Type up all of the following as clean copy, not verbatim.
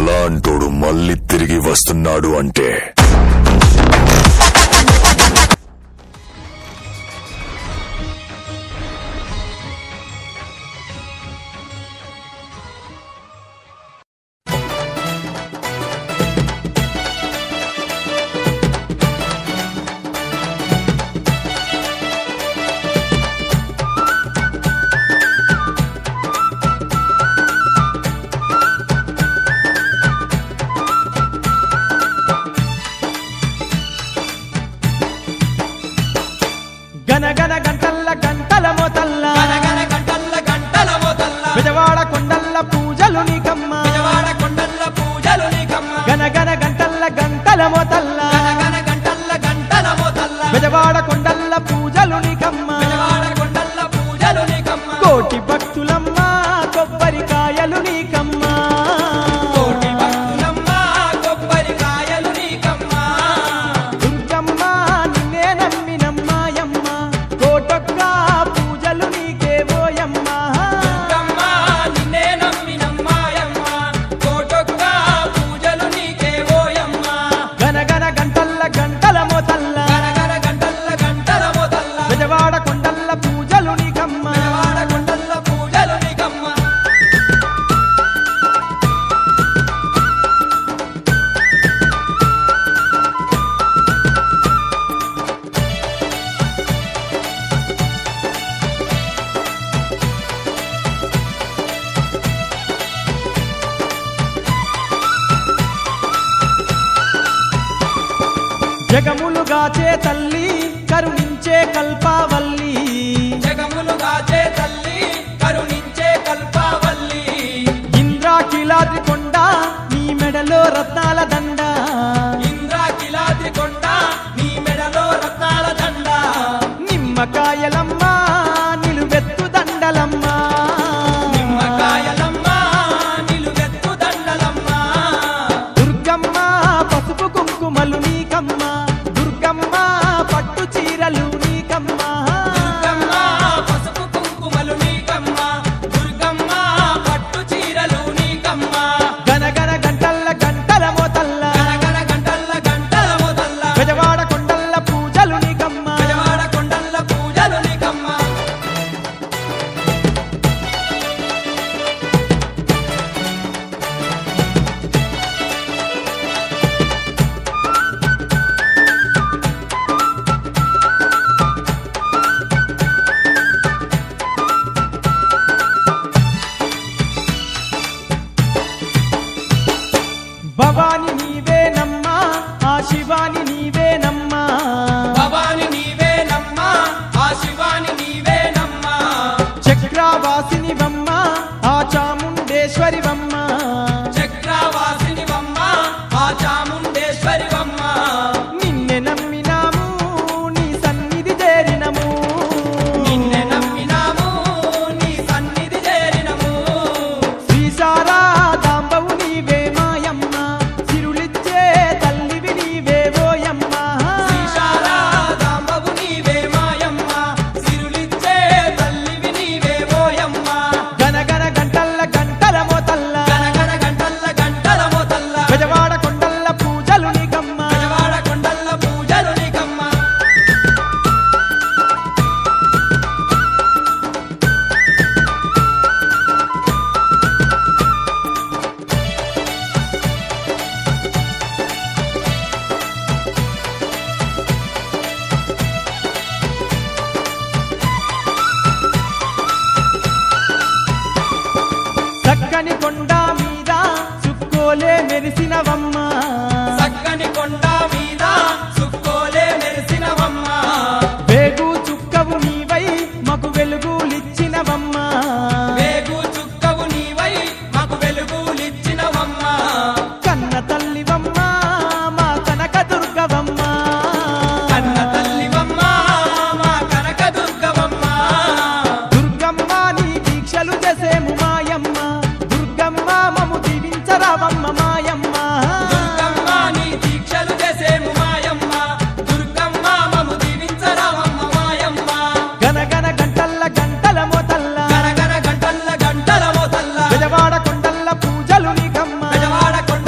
అలాంటోడు మళ్ళీ తిరిగి వస్తున్నాడు అంటే గనగన గంటల్ల గంటల మోతల్ల గనగన గంటల్ల గంటల మోతల్ల విజయవాడ కొండల్ల పూజలు నీకమ్మ విజయవాడ కొండల్ల పూజలు నీకమ్మ గనగన గంటల్ల గంటల మోతల్ల గనగన గంటల్ల గంటల మోతల్ల విజయవాడ కొండల్ల పూజలు నీకమ్మ విజయవాడ కొండల్ల పూజలు నీకమ్మ కోటి భక్తులమ్మ కొబ్బరికాయలు నీకమ్మ కోటి భక్తులమ్మ కొబ్బరికాయలు నీకమ్మ దుర్గమ్మ నిన్నే నమ్మినమ్మాయమ్మ కోటొక్క పూజలు నీకే పోయమ్మ దుర్గమ్మ నిన్నే నమ్మినమ్మాయమ్మ కోటొక్క పూజలు నీకే ఓయమ్మ గనగన గంటల్ల గంటల మోతల్ల గనగన గంటల్ల గంటల మోతల్ల విజయవాడ కొండల్ల పూజలు నీకమ్మ విజయవాడ కొండల్ల పూజలు నీకమ్మ జగములుగాచే తల్లి కరుణించే కల్పావల్లి జగములుగాచే తల్లి కరుణించే కల్పావల్లి ఇంద్రాకిలాద్రి కొండ నీ మెడలో రత్నాల దండ ఇంద్రాకిలాద్రి కొండ నీ మెడలో రత్నాల దండ నిమ్మకాయలమ్మ నిలువెత్తు దండలమ్మ నిమ్మకాయలమ్మ నిలువెత్తు దండలమ్మ దుర్గమ్మ పసుపు కుంకుమలు నీకమ్మ దుర్గమ్మ పట్టు చీరలు నీకమ్మ దుర్గమ్మ పసుపు కుంకుమలు నీకమ్మ దుర్గమ్మ పట్టు చీరలు నీకమ్మ గనగన గంటల్ల గంటల మోతల్ల గనగన గంటల్ల గంటల మోతల్ల విజయవాడ కొండల్ల పూజలు నీకమ్మ విజయవాడ కొండల్ల పూజలు నీకమ్మ భవాని నీవేనమ్మా ఆ శివాని నీవేనమ్మా భవాని నీవేనమ్మా ఆ శివాని నీవేనమ్మా చక్రవాసినివమ్మ ఆ చాముండేశ్వరివమ్మ చక్రవాసినివమ్మ ఆ చాముండేశ్వరివమ్మ నిన్నే నమ్మినాము నీ సన్నిధి చేరినము నిన్నే నమ్మినాము నీ సన్నిధి చేరినము శ్రీశారదాంబవు నీవే మాయమ్మ సిరులిచ్చే తల్లివి నీవే ఓయమ్మ శ్రీశారదాంబవు నీవే మాయమ్మ సిరులిచ్చే తల్లివి నీవే ఓయమ్మ గనగన గంటల్ల గంటల మోతల్ల గనగన గంటల్ల గంటల మోతల్ల విజయవాడ కొండల్ల పూజలు నీకమ్మ విజయవాడ కొండల్ల పూజలు నీకమ్మ చక్కని కొండ మీద చుక్కోలే మెరిసినవమ్మ చక్కని కొండ మీద సుక్కోలే మెరిసినవమ్మ వేగు చుక్కవు నీవై మగు వెలుగులిచ్చినవమ్మ వేగు చుక్కవు నీవై మాకు వెలుగులిచ్చినవమ్మ కన్న తల్లివమ్మ మా కనక దుర్గవమ్మ కన్న తల్లివమ్మ మా కనక దుర్గవమ్మ దుర్గమ్మ నీ దీక్షలు చేసేము మాయమ్మ దుర్గమ్మ మము దీవించరావమ్మ మాయమ్మ దుర్గమ్మ నీ దీక్షలు చేసేము మాయమ్మ దుర్గమ్మ మము దీవించరావమ్మ మాయమ్మ గనగన గంటల్ల గంటల మోతల్ల గనగన గంటల్ల గంటల మోతల్ల విజయవాడ కొండల్ల పూజలు నీకమ్మ విజయవాడ కొండల్ల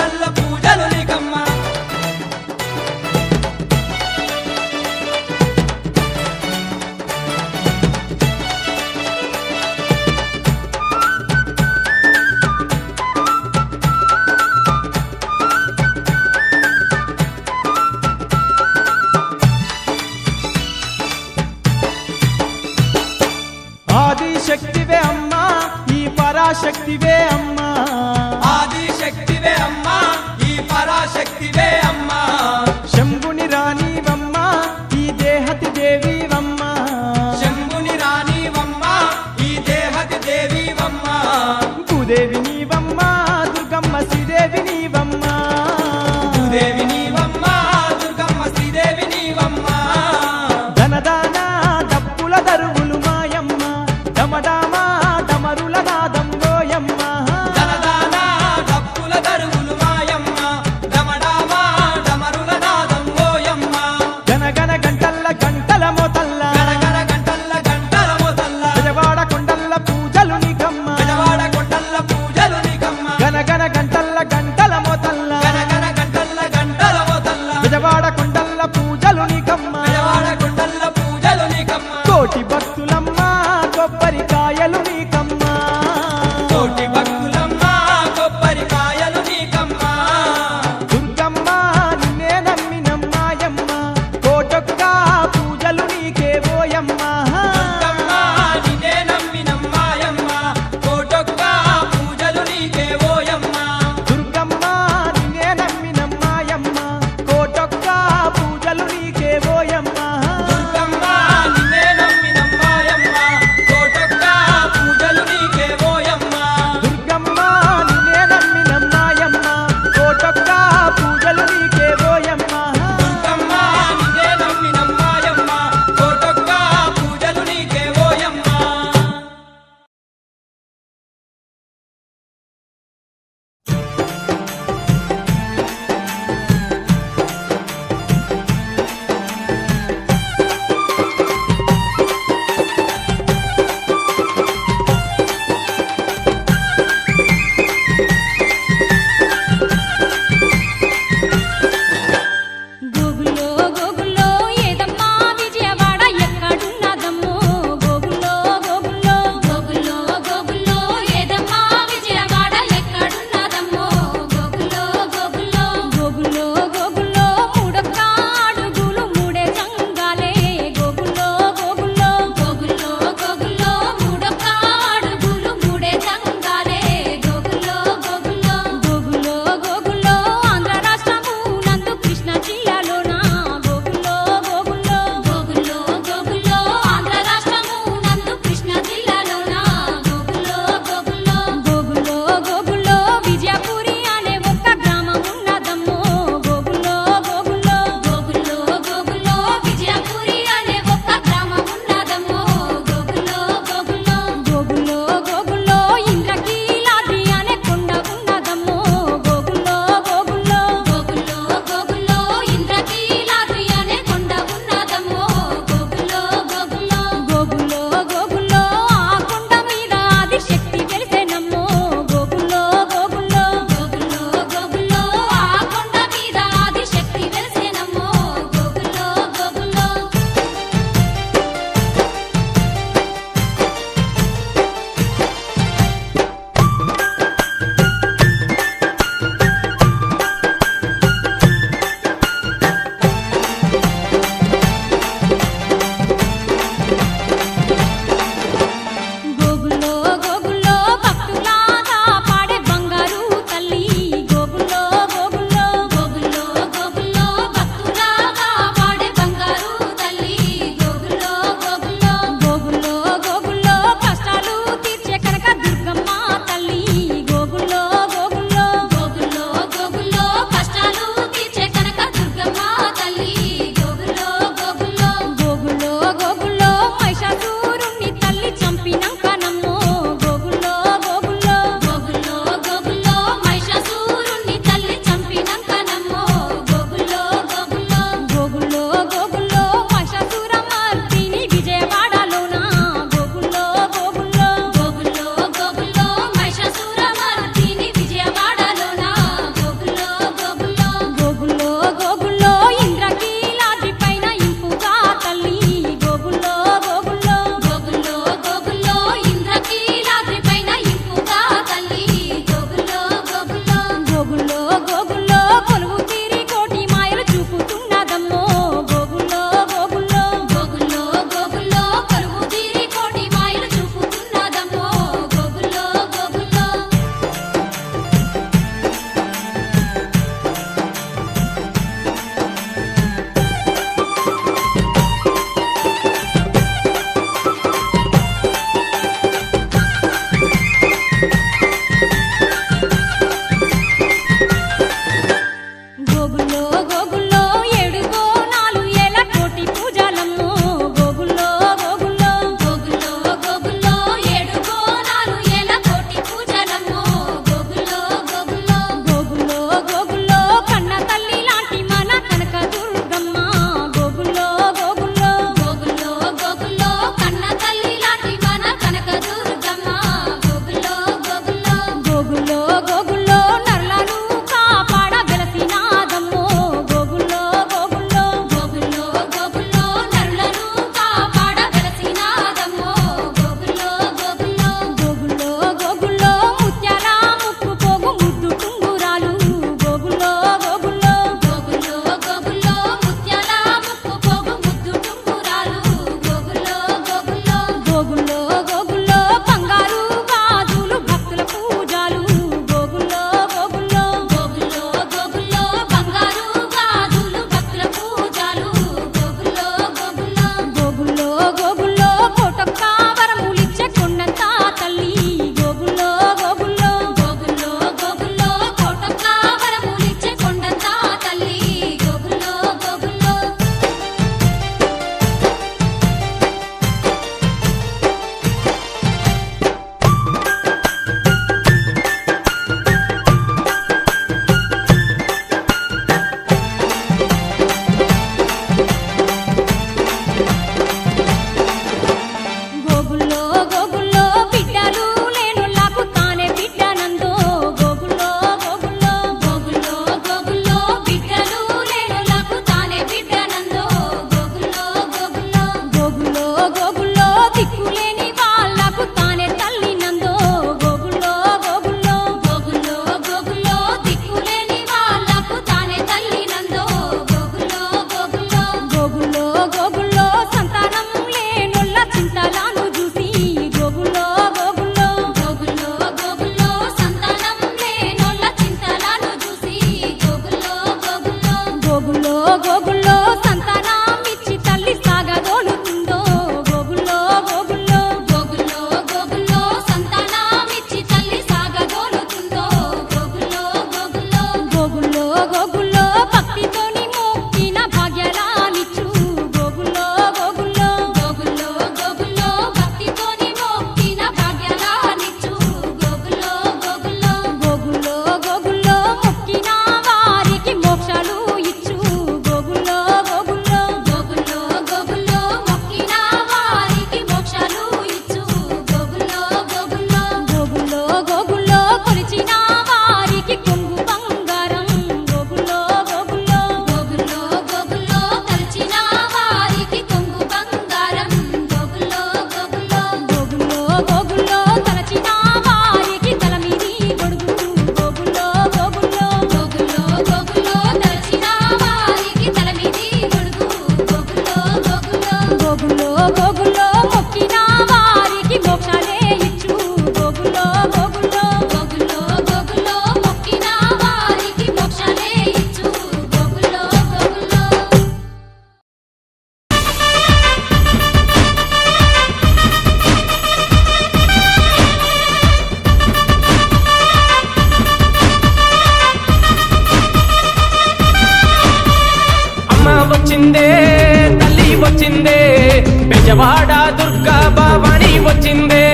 బెజవాడ దుర్గా భవాని వచ్చిందే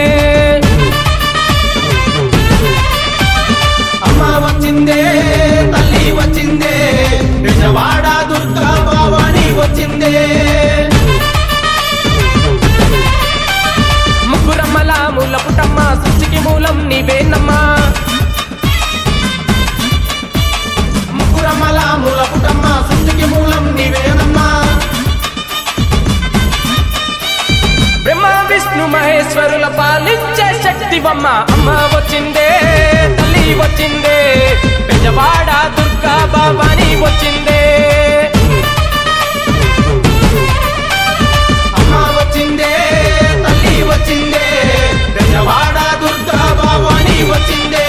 అమ్మ వచ్చిందే తల్లి వచ్చిందే బెజవాడ దుర్గా భవాని వచ్చిందే ముగ్గురమ్మల మూల పుట్టమ్మ సృష్టికి మూలం నీవేనమ్మా ముగ్గురమ్మల మూల పుట్టమ్మ సృష్టికి మూలం నీవేనమ్మా బ్రహ్మ విష్ణు మహేశ్వరుల పాలించే శక్తివమ్మ అమ్మ వచ్చిందే తల్లి వచ్చిందే బెజవాడ దుర్గా భవాని వచ్చిందే అమ్మ వచ్చిందే తల్లి వచ్చిందే బెజవాడ దుర్గా భవాని వచ్చిందే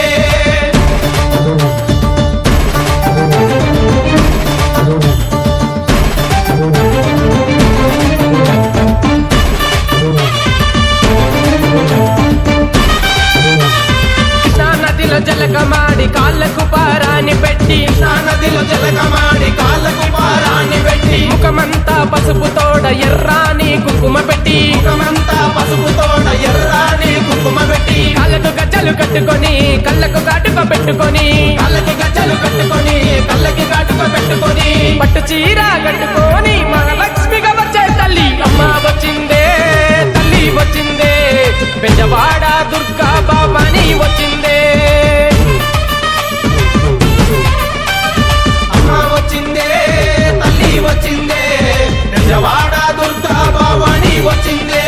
జలకమాడి కాళ్ళకు పారాని పెట్టి నదిలో జలకమాడి కాళ్ళకు పారాన్ని పెట్టి ముఖమంతా పసుపు తోడ ఎర్రాని కుంకుమ పెట్టి ముఖమంతా పసుపు తోట ఎర్రాని కుంకుమ పెట్టి కాళ్ళకు గజ్జలు కట్టుకొని కళ్ళకు కాటుక పెట్టుకొని కళ్ళకి గజ్జలు కట్టుకొని కళ్ళకి కాటుక పెట్టుకొని పట్టు చీర కట్టుకొని మహాలక్ష్మిగా వచ్చే తల్లి అమ్మ వచ్చిందే తల్లి వచ్చిందే బెజవాడ దుర్గా భవాని వచ్చిందే అమ్మ వచ్చిందే తల్లి వచ్చిందే బెజవాడ దుర్గా భవాని వచ్చిందే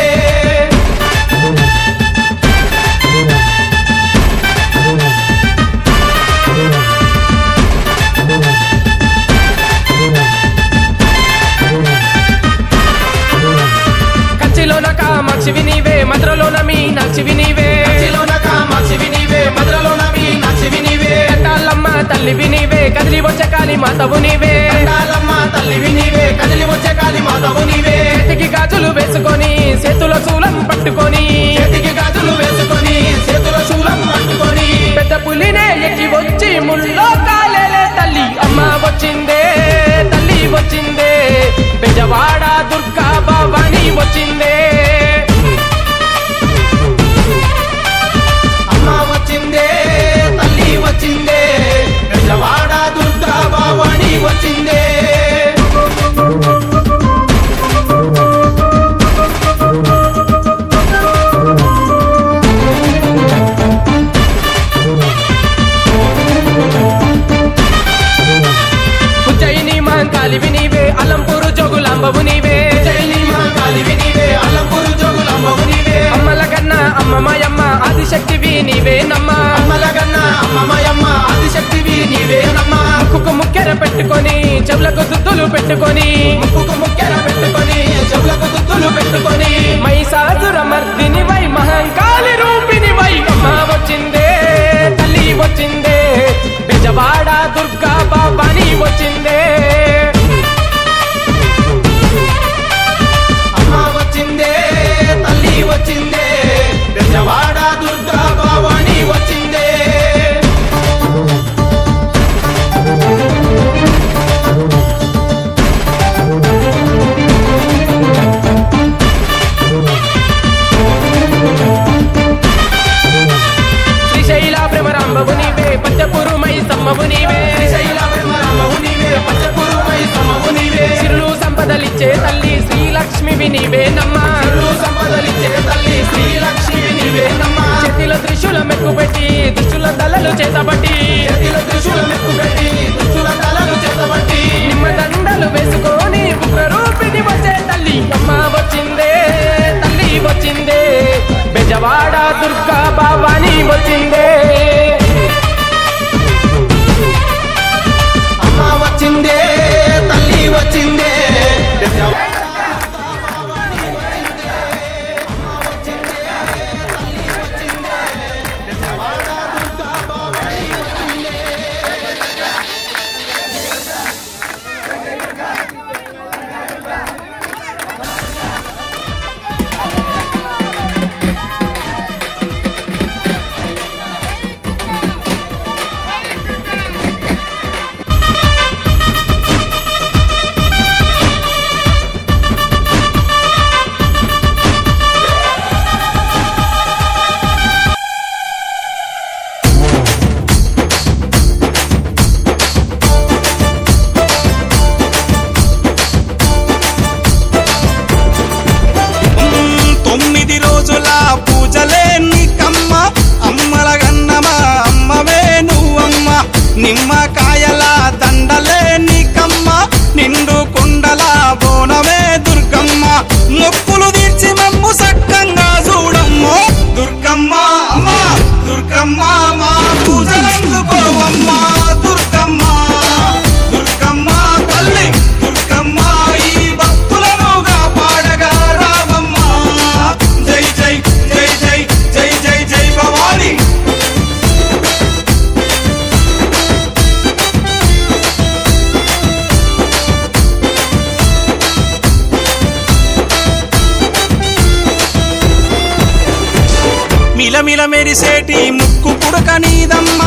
కంచిలోన కామాక్షివి నీవే మధురలోన మీనాక్షివి నీవే కంచిలోన కామాక్షివి నీవే మధురలోన మీనాక్షివి నీవే కట్టాలమ్మ తల్లివి నీవే కదిలి వచ్చే కాళీ మాతవు నీవే కాలమ్మ తల్లివి నీవే కదిలి వచ్చే కాళీ మాతవు నీవే చేతికి గాజులు వేసుకొని చేతుల శూలం పట్టుకొని చేతికి గాజులు వేసుకొని చేతుల శూలం పట్టుకొని పెద్ద పులినే ఎక్కి వచ్చి ముల్లో కాలేలే తల్లి అమ్మ వచ్చిందే తల్లి వచ్చిందే బెజవాడ దుర్గా భవాని వచ్చిందే అమ్మ వచ్చిందే తల్లి వచ్చిందే బెజవాడ దుర్గా భవాని వచ్చిందే ఉజ్జయిని మహంకాళివి నీవే అలంపూరు జోగులాంబవు నీవే జైని మహాకాళివి నీవే అలంపూరు జోగులాంబవు నీవే అమ్మల కన్నా అమ్మ మాయమ్మ ఆదిశక్తివి నీవేనమ్మా అమ్మలగన్న అమ్మమయమ్మ ఆదిశక్తివి నీవేనమ్మా ముక్కుకు ముక్కెర పెట్టుకొని చెవులకు దుద్దులు పెట్టుకొని ముక్కుకు ముక్కెర పెట్టుకొని చెవులకు దుద్దులు పెట్టుకొని మహిషాసుర మర్దిని వై మహంకాళి రూపిణి వై అమ్మ వచ్చిందే తల్లి వచ్చిందే బెజవాడ దుర్గా భవాని వచ్చిందే అమ్మ వచ్చిందే తల్లి వచ్చిందే బెజవాడ దుర్గా భవాని వచ్చిందే శ్రీశైల భ్రమరాంబవు నీవే పంచపురు మై సమ్మవు నీవే శ్రీశైల బ్రహ్మరామవు నీవే పంచపురుమై సమవు నీవే సిరులు సంపదలిచ్చే తల్లి శ్రీలక్ష్మివి నీవేనమ్మా సంపదలిచ్చే తల్లి శ్రీలక్ష్మి నీవేనమ్మా చేతిలో త్రిశూల మెక్కు పెట్టి దుష్టుల తలలు చేతబట్టి చేతిల త్రిశూలం ఎక్కుపెట్టి దుష్టుల తలలు చేతబట్టి నిమ్మ దండలు వేసుకొని ఉగ్రరూపిణి వచ్చే తల్లి అమ్మ వచ్చిందే తల్లి వచ్చిందే బెజవాడ దుర్గా భవాని వచ్చిందే అమ్మ వచ్చిందే తల్లి వచ్చిందే బెజవాడ దుర్గా భవాని వచ్చిందే. మాయల దండలే నీకమ్మ నిండు కుండల బోనమే దుర్గమ్మ మొక్కులు తీర్చి మమ్ము సక్కంగా చూడమ్మో దుర్గమ్మ అమ్మా దుర్గమ్మ మా పూజలందుకోవమ్మ దుర్గమ్మ దుర్గమ్మ తల్లి దుర్గమ్మ ఈ భక్తులనుగా పాడగా రావమ్మ జై జై జై జై జై జై జై భవాని మిలమిల మెరిసేటి ముక్కు పుడక నీదమ్మ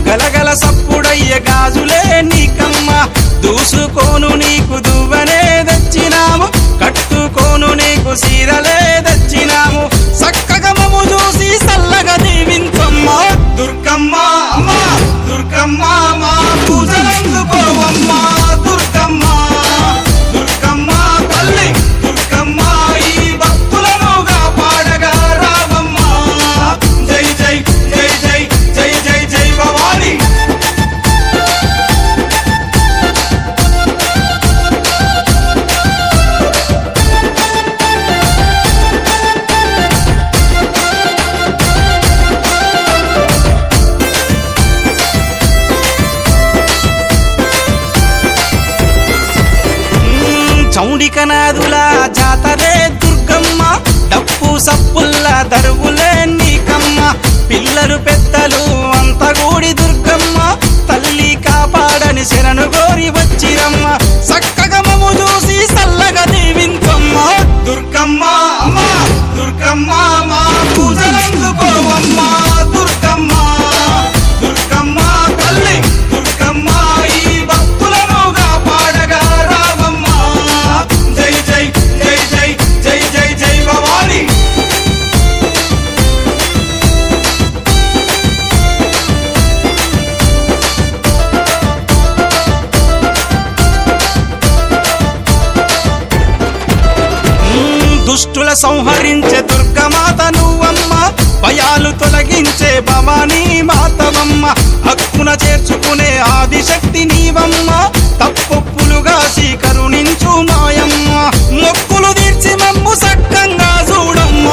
గలగల సప్పుడయ్య గాజులే నీకమ్మ దూసుకోను నీకు దువ్వనే తెచ్చినాము కట్టుకోను నీకు సీరలే తెచ్చినాము చక్కగా మము చూసి సల్లగా దీవించమ్మ దుర్గమ్మ అమ్మా దుర్గమ్మ మా పూజలందుకోవమ్మ దుర్గమ్మ దుర్గమ్మ తల్లి దుర్గమ్మ ఈ భక్తులనుగా పాడగా రావమ్మ జై జై జై జై జై జై జై భవాని చౌడికనాదుల జాతరే దుర్గమ్మ డప్పు సప్పుల్ల దరువులే నీకమ్మ పిల్లలు పెద్దలు అంత గూడి దుర్గమ్మ తల్లి కాపాడని శరణు గోరి వచ్చిరమ్మ చక్కగా మము చూసి సల్లగా దీవించమ్మ దుర్గమ్మ అమ్మా దుర్గమ్మ మా పూజలందుకోవమ్మ దుర్గమ్మ దుర్గమ్మ తల్లి దుర్గమ్మ ఈ భక్తులనుగా పాడగా రావమ్మ జై జై జై జై జై జై జై భవాని దుష్టుల సంహరించే దుర్గమాత నువ్వమ్మ భయాలు తొలగించే భవానీ మాతవమ్మ హక్కున చేర్చుకునే ఆదిశక్తి నీవమ్మ తప్పొప్పులుగా కరుణించు మాయమ్మ మొక్కులు తీర్చి మమ్ము సక్కంగా చూడమ్మ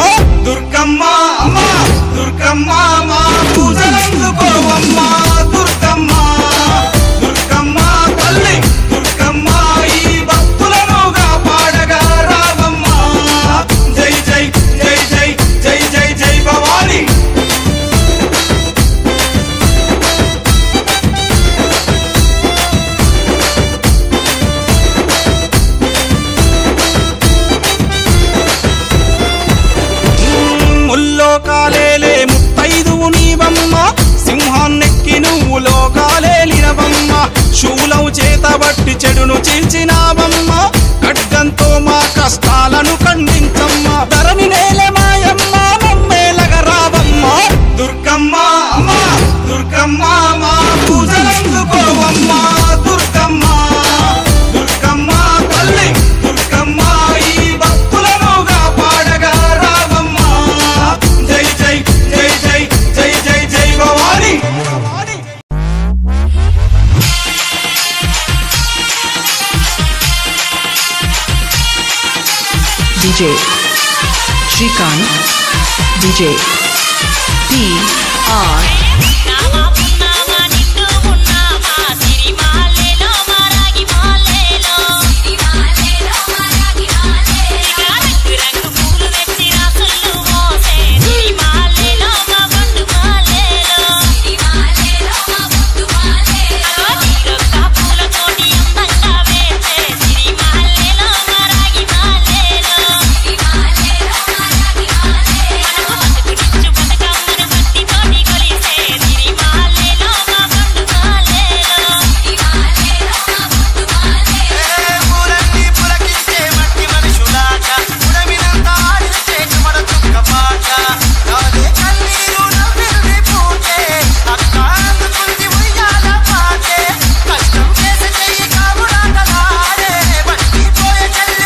దుర్గమ్మ అమ్మా దుర్గమ్మ మా పూజలందుకోవమ్మ దుర్గమ్మ దుర్గమ్మ తల్లి దుర్గమ్మ ఈ భక్తులనుగా పాడగా రావమ్మ జై జై జై జై జై జై జై భవాని ముల్లోకాలేలే ముత్తైదువు నీవమ్మ సింహాన్నెక్కి నువ్వు లోకాలేలినవమ్మ శూలం చేతబట్టి చెడును చీల్చినావమ్మ ఖడ్గంతో మా కష్టాలను ఖండించమ్మ ధరణి నేల మాయమ్మ మమ్మేలగా రావమ్మ దుర్గమ్మ అమ్మా దుర్గమ్మ మా పూజలందుకోవమ్మ దుర్గమ్మ దుర్గమ్మ తల్లి దుర్గమ్మ ఈ భక్తులనుగా పాడగా రావమ్మ జై జై జై జై జై జై జై Bhavani DJ Shrikant DJ PR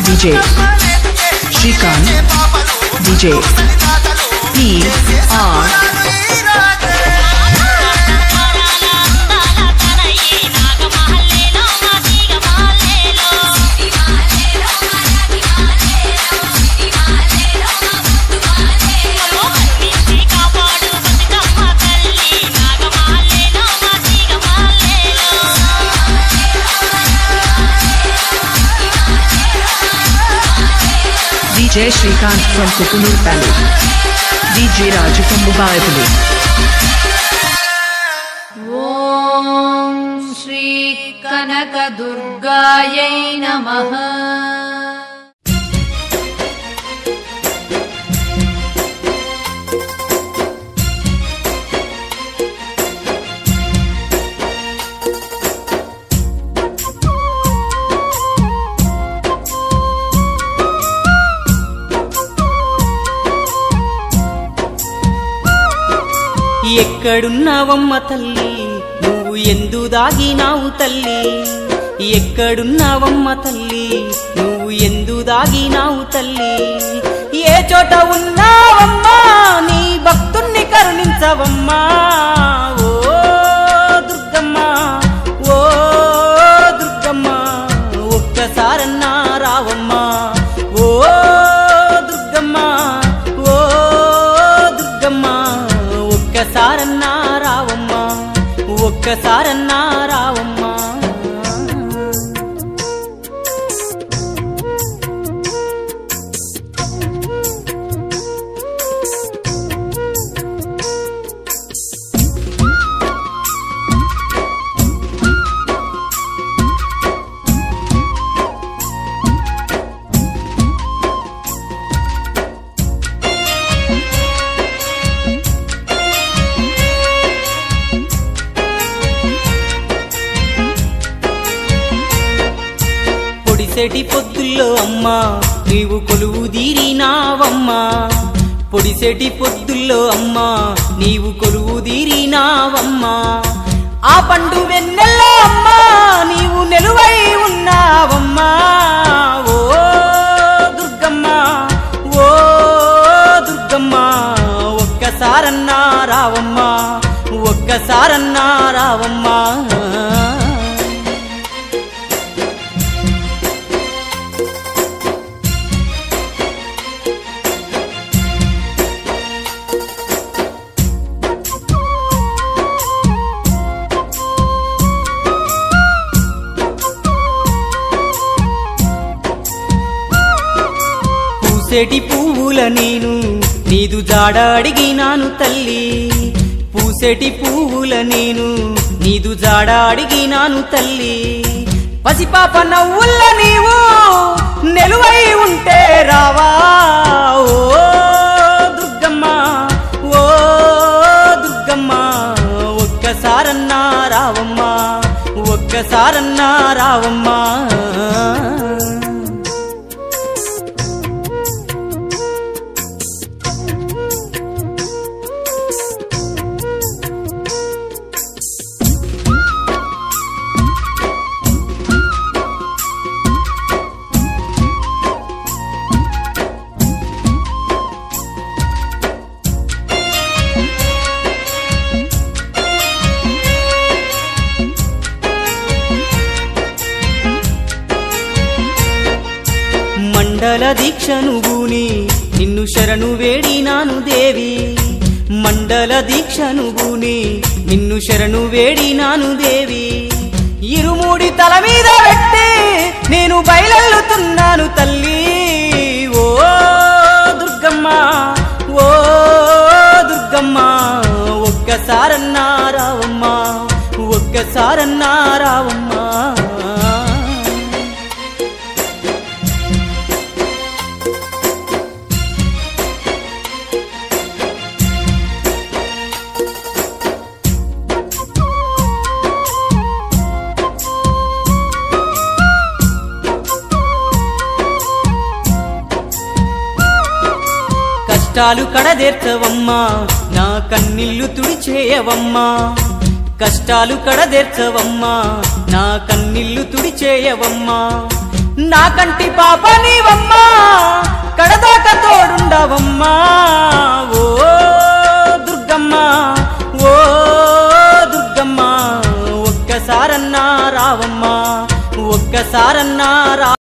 DJ Shrikant DJ PR DJ Shrikant from Kukunur Palace. DJ Raju from Bubayapalli. Om Shri Kanaka Durgayai Namaha. ఎక్కడున్నావమ్మ తల్లి నువ్వు ఎందు దాగినావు తల్లి ఎక్కడున్నావమ్మ తల్లి నువ్వు ఎందు దాగినావు తల్లి ఏ చోట ఉన్నావమ్మా నీ భక్తుణ్ణి కరుణించవమ్మా ఓ దుర్గమ్మ ఓ దుర్గమ్మ ఒక్కసారన్నా రావమ్మా ఓ దుర్గమ్మ ఓ దుర్గమ్మ ఒక్కసారన్నా రావమ్మా ఒక్కసారన్నా రావమ్మా పొడిసెటి పొద్దుల్లో అమ్మా నీవు కొలువు తీరినావమ్మా పొడిసెటి పొద్దుల్లో అమ్మా నీవు కొలువు తీరినావమ్మా ఆ పండు వెన్నెల్లో అమ్మా నీవు నెలువై ఉన్నావమ్మా ఓ దుర్గమ్మ ఓ దుర్గమ్మ ఒక్కసారన్నా రావమ్మా ఒక్కసారన్నా రావమ్మా పూసేటి పువ్వుల నేను నీదు జాడ అడిగినాను తల్లి పూసేటి పువ్వుల నేను నీదు జాడ అడిగినాను తల్లి పసిపాప నవ్వుల్ల నీవు నెలువై ఉంటే రావా ఓ దుర్గమ్మ ఓ దుర్గమ్మ ఒక్కసారన్నా రావమ్మా ఒక్కసారన్నా రావమ్మా మండల దీక్షను బూని నిన్ను శరణు వేడినాను దేవి మండల దీక్షను బూని నిన్ను శరణు వేడినాను దేవి ఇరుమూడి తల మీద పెట్టి నేను బయలెల్లుతున్నాను తల్లి ఓ దుర్గమ్మ ఓ దుర్గమ్మ ఒక్కసారన్నా రావమ్మా ఒక్కసారన్నా రావమ్మా కష్టాలు కడదేర్చవమ్మా నా కన్నీళ్లు తుడిచేయవమ్మా కష్టాలు కడదేర్చవమ్మా నా కన్నీళ్లు తుడిచేయవమ్మా నా కంటి పాప నీవమ్మా కడదాకా తోడుండవమ్మా ఓ దుర్గమ్మ ఓ దుర్గమ్మ ఒక్కసారన్నా రావమ్మా ఒక్కసారన్నా రా